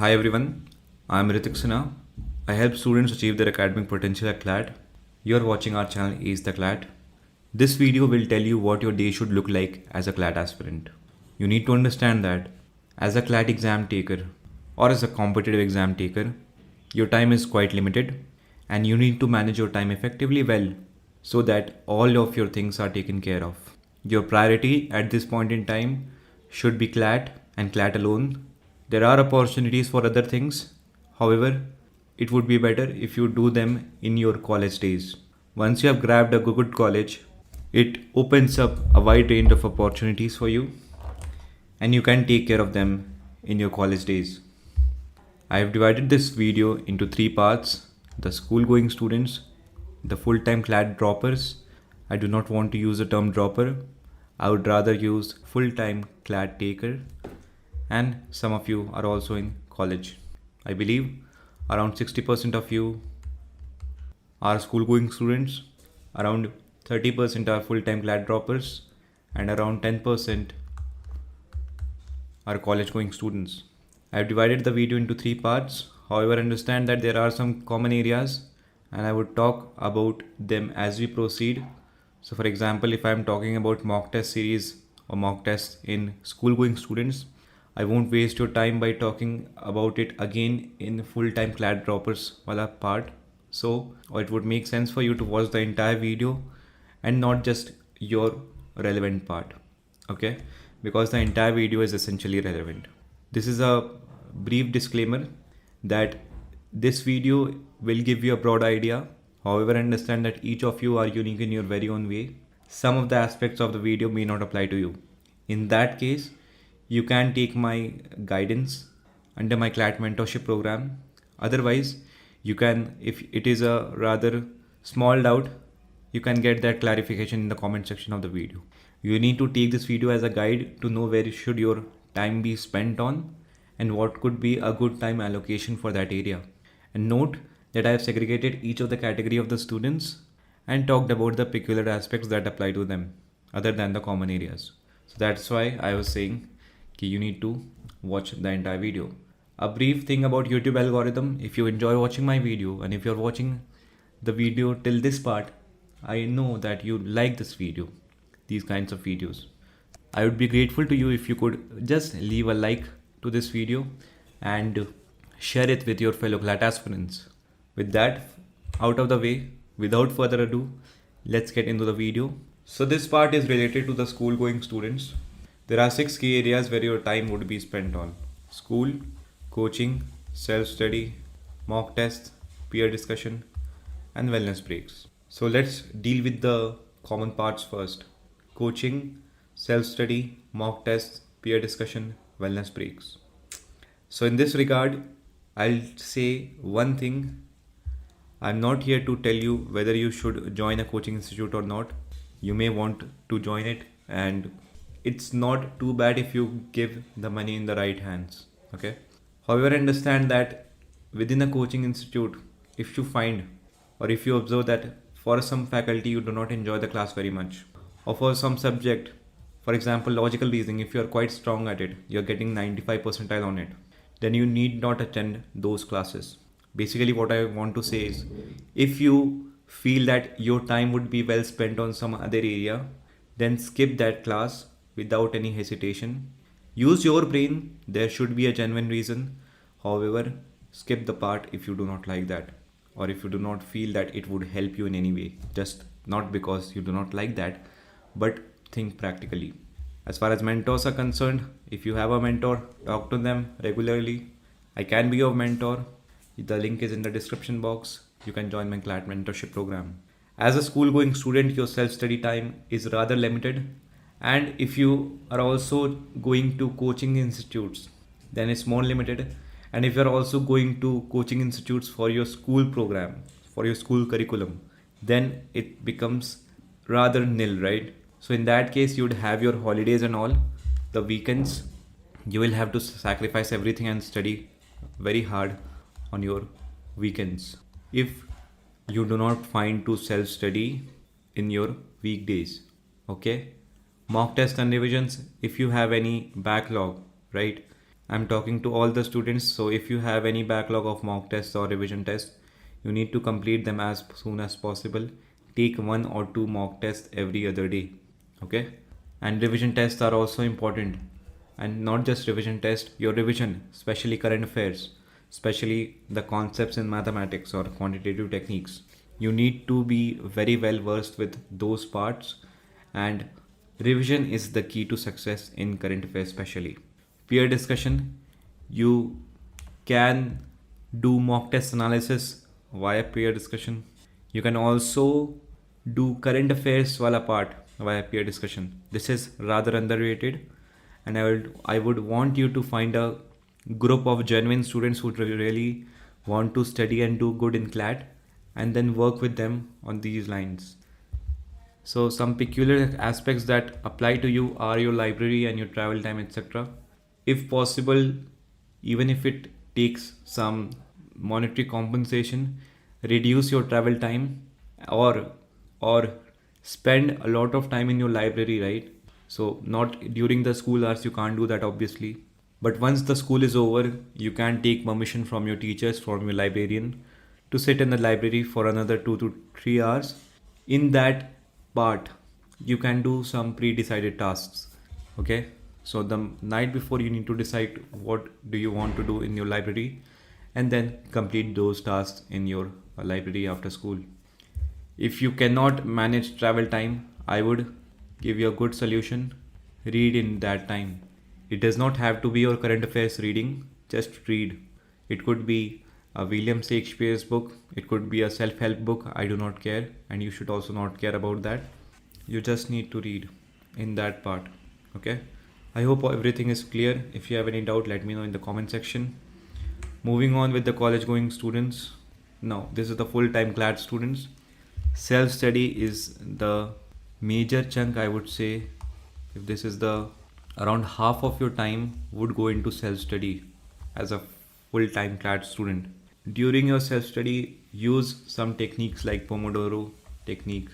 Hi everyone, I'm Ritik Sinha. I help students achieve their academic potential at CLAT. You're watching our channel is the CLAT. This video will tell you what your day should look like as a CLAT aspirant. You need to understand that as a CLAT exam taker or as a competitive exam taker, your time is quite limited and you need to manage your time effectively well so that all of your things are taken care of. Your priority at this point in time should be CLAT and CLAT alone. There are opportunities for other things. However, it would be better if you do them in your college days. Once you have grabbed a good college, it opens up a wide range of opportunities for you and you can take care of them in your college days. I have divided this video into three parts: the school going students, the full-time CLAT droppers. I do not want to use the term dropper. I would rather use full-time CLAT taker, and some of you are also in college. I believe around 60% of you are school going students, around 30% are full-time CLAT droppers, and around 10% are college going students. I have divided the video into three parts. However, understand that there are some common areas and I would talk about them as we proceed. So for example, if I am talking about mock test series or mock tests in school going students, I won't waste your time by talking about it again in full-time CLAT droppers wala part. So, or it would make sense for you to watch the entire video and not just your relevant part. Okay, because the entire video is essentially relevant. This is a brief disclaimer that this video will give you a broad idea. However, understand that each of you are unique in your very own way. Some of the aspects of the video may not apply to you. In that case, you can take my guidance under my CLAT mentorship program. Otherwise, you can, if it is a rather small doubt, you can get that clarification in the comment section of the video. You need to take this video as a guide to know where should your time be spent on and what could be a good time allocation for that area. And note that I have segregated each of the category of the students and talked about the peculiar aspects that apply to them other than the common areas. So that's why I was saying you need to watch the entire video. A brief thing about YouTube algorithm: if you enjoy watching my video and if you're watching the video till this part, I know that you like this video, these kinds of videos. I would be grateful to you if you could just leave a like to this video and share it with your fellow CLAT aspirants. With that out of the way, without further ado, let's get into the video. So this part is related to the school going students. There are 6 key areas where your time would be spent on: school, coaching, self-study, mock tests, peer discussion, and wellness breaks. So let's deal with the common parts first: coaching, self-study, mock tests, peer discussion, wellness breaks. So in this regard, I'll say one thing. I'm not here to tell you whether you should join a coaching institute or not. You may want to join it, and it's not too bad if you give the money in the right hands. Okay. However, understand that within a coaching institute, if you find or if you observe that for some faculty you do not enjoy the class very much, or for some subject, for example logical reasoning, if you are quite strong at it, you're getting 95 percentile on it, then you need not attend those classes. Basically what I want to say is, if you feel that your time would be well spent on some other area, then skip that class without any hesitation. Use your brain, there should be a genuine reason. However, skip the part if you do not like that, or if you do not feel that it would help you in any way. Just not because you do not like that, but think practically. As far as mentors are concerned, if you have a mentor, talk to them regularly. I can be your mentor. The link is in the description box. You can join my CLAT mentorship program. As a school going student, your self-study time is rather limited. And if you are also going to coaching institutes, then it's more limited. And if you're also going to coaching institutes for your school program, for your school curriculum, then it becomes rather nil, right? So in that case, you'd have your holidays and all, the weekends, you will have to sacrifice everything and study very hard on your weekends if you do not find to self-study in your weekdays. Okay. Mock tests and revisions, if you have any backlog, right? I'm talking to all the students. So if you have any backlog of mock tests or revision tests, you need to complete them as soon as possible. Take 1 or 2 mock tests every other day. Okay? And revision tests are also important. And not just revision test, your revision, especially current affairs, especially the concepts in mathematics or quantitative techniques. You need to be very well versed with those parts, and revision is the key to success in current affairs, especially peer discussion. You can do mock test analysis via peer discussion. You can also do current affairs wala part via peer discussion. This is rather underrated, and I would want you to find a group of genuine students who really want to study and do good in CLAT, and then work with them on these lines. So some peculiar aspects that apply to you are your library and your travel time, etc. If possible, even if it takes some monetary compensation, reduce your travel time, or or spend a lot of time in your library, right? So not during the school hours, you can't do that obviously. But once the school is over, you can take permission from your teachers, from your librarian, to sit in the library for another 2 to 3 hours. In that part, you can do some pre-decided tasks. Okay, so the night before, you need to decide what do you want to do in your library, and then complete those tasks in your library after school. If you cannot manage travel time, I would give you a good solution. Read in that time. It does not have to be your current affairs reading, just read. It could be a William Shakespeare's book, it could be a self help book, I do not care, and you should also not care about that. You just need to read in that part. Okay? I hope everything is clear. If you have any doubt, let me know in the comment section. Moving on with the college going students. Now, this is the full time CLAT students. Self study is the major chunk, I would say. If this is the around half of your time would go into self study as a full time CLAT student. During your self study, use some techniques like Pomodoro technique.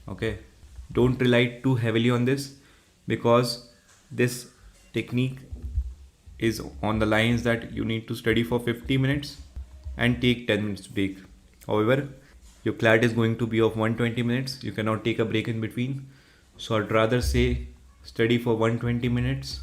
Okay, don't rely too heavily on this, because this technique is on the lines that you need to study for 50 minutes and take 10 minutes break. However, your CLAT is going to be of 120 minutes. You cannot take a break in between. So I'd rather say study for 120 minutes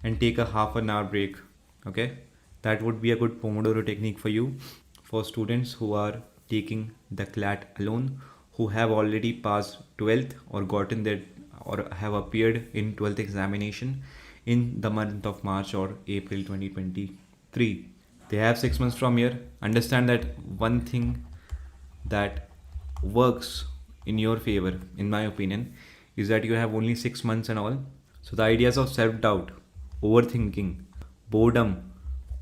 and take a half an hour break. Okay, that would be a good Pomodoro technique for you, for students who are taking the CLAT alone, who have already passed 12th or gotten their or have appeared in 12th examination in the month of March or April 2023. They have 6 months from here. Understand that one thing that works in your favor, in my opinion, is that you have only 6 months and all. So the ideas of self-doubt, overthinking, boredom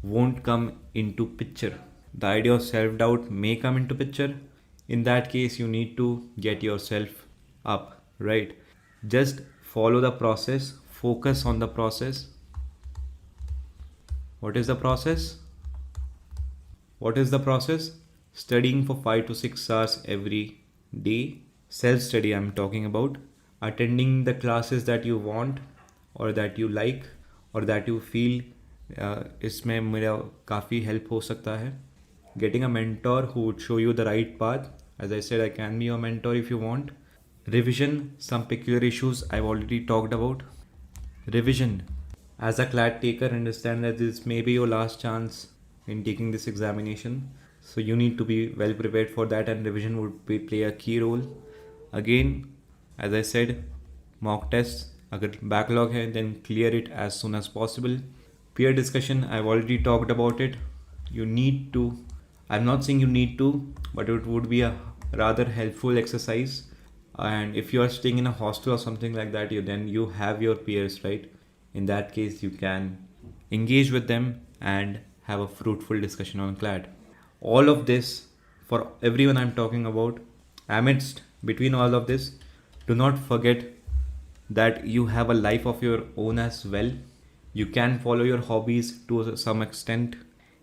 won't come into picture. The idea of self-doubt may come into picture. In that case, you need to get yourself up, right? Just follow the process, focus on the process. What is the process? What is the process? Studying for 5 to 6 hours every day. Self study, I'm talking about. Attending the classes that you want or that you like or that you feel इसमें मेरा काफ़ी help हो सकता है. Getting a mentor who would show you the right path. As I said, I can be your mentor if you want. Revision, some peculiar issues I've already talked about. Revision. As a CLAT taker, understand that this may be your last chance in taking this examination. So you need to be well prepared for that, and revision would play a key role. Again, as I said, mock tests. अगर backlog है, then clear it as soon as possible. Peer discussion, I've already talked about it. You need to, I'm not saying you need to, but it would be a rather helpful exercise. And if you are staying in a hostel or something like that, then you have your peers, right? In that case, you can engage with them and have a fruitful discussion on CLAT. All of this, for everyone I'm talking about, amidst between all of this, do not forget that you have a life of your own as well. You can follow your hobbies to some extent.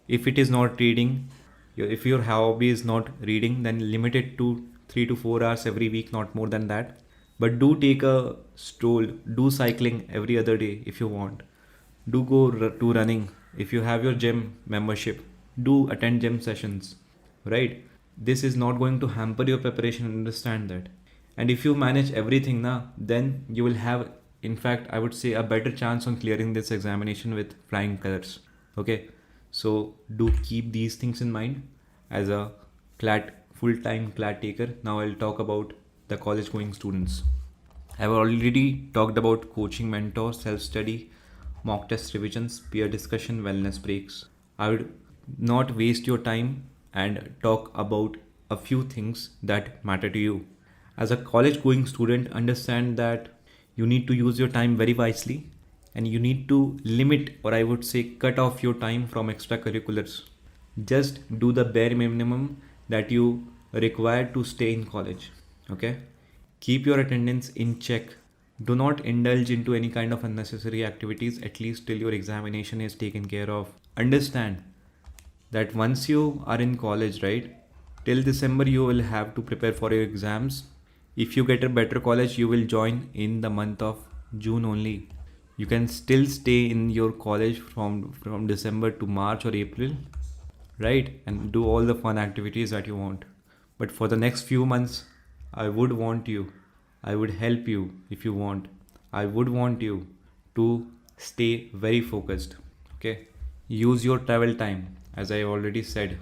If it is not reading, if your hobby is not reading, then limit it to 3 to 4 hours every week, not more than that. But do take a stroll, do cycling every other day if you want. do go to running. If you have your gym membership, do attend gym sessions, right? This is not going to hamper your preparation, understand that. And if you manage everything now, then you will have, in fact, I would say, a better chance on clearing this examination with flying colors. Okay, so do keep these things in mind as a CLAT full-time CLAT taker. Now I'll talk about the college going students. I've already talked about coaching, mentor, self-study, mock test revisions, peer discussion, wellness breaks. I would not waste your time and talk about a few things that matter to you. As a college going student, understand that you need to use your time very wisely, and you need to limit, or I would say cut off your time from extracurriculars. Just do the bare minimum that you require to stay in college. Okay, keep your attendance in check. Do not indulge into any kind of unnecessary activities, at least till your examination is taken care of. Understand that once you are in college, right, till December you will have to prepare for your exams. If you get a better college, you will join in the month of June only. You can still stay in your college from December to March or April, right, and do all the fun activities that you want. But for the next few months, I would want you, I would help you if you want, I would want you to stay very focused. Okay, use your travel time, as I already said.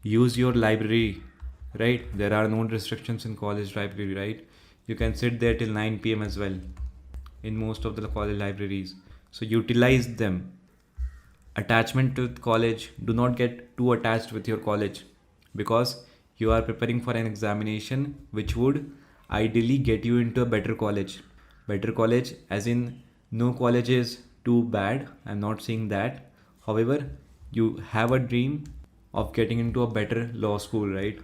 Use your library, right? There are no restrictions in college library, right? You can sit there till 9 p.m. as well in most of the college libraries, so utilize them. Attachment to college, do not get too attached with your college, because you are preparing for an examination which would ideally get you into a better college, as in no college is too bad, I'm not saying that. However, you have a dream of getting into a better law school, right?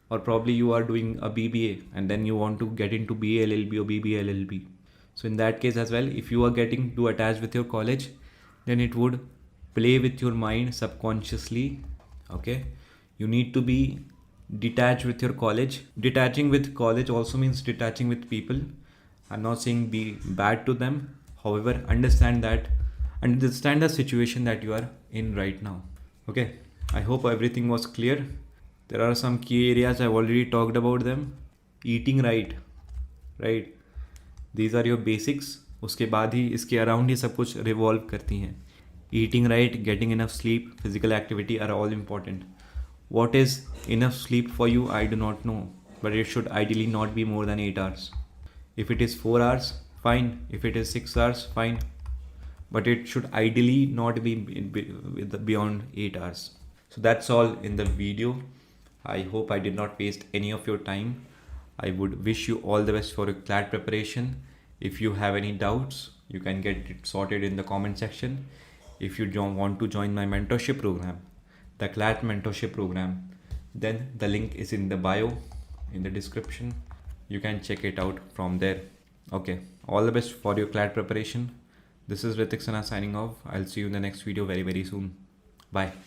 Or probably you are doing a BBA and then you want to get into BALLB or BBLLB. So in that case as well, if you are getting too attached with your college, then it would play with your mind subconsciously. Okay, you need to be detached with your college. Detaching with college also means detaching with people. I'm not saying be bad to them, however, understand the situation that you are in right now. Okay, I hope everything was clear. There are some key areas, I've already talked about them. Eating right, these are your basics. उसके बाद ही इसके around ही सब कुछ revolve करती हैं. Eating right, getting enough sleep, physical activity are all important. What is enough sleep for you, I do not know, but it should ideally not be more than 8 hours. If it is 4 hours, fine. If it is 6 hours, fine. But it should ideally not be beyond 8 hours. So that's all in the video. I hope I did not waste any of your time. I would wish you all the best for your CLAT preparation. If you have any doubts, you can get it sorted in the comment section. If you don't want to join my mentorship program, the CLAT mentorship program, then the link is in the bio, in the description. You can check it out from there. Okay, all the best for your CLAT preparation. This is Ritik Sana signing off. I'll see you in the next video very soon. Bye.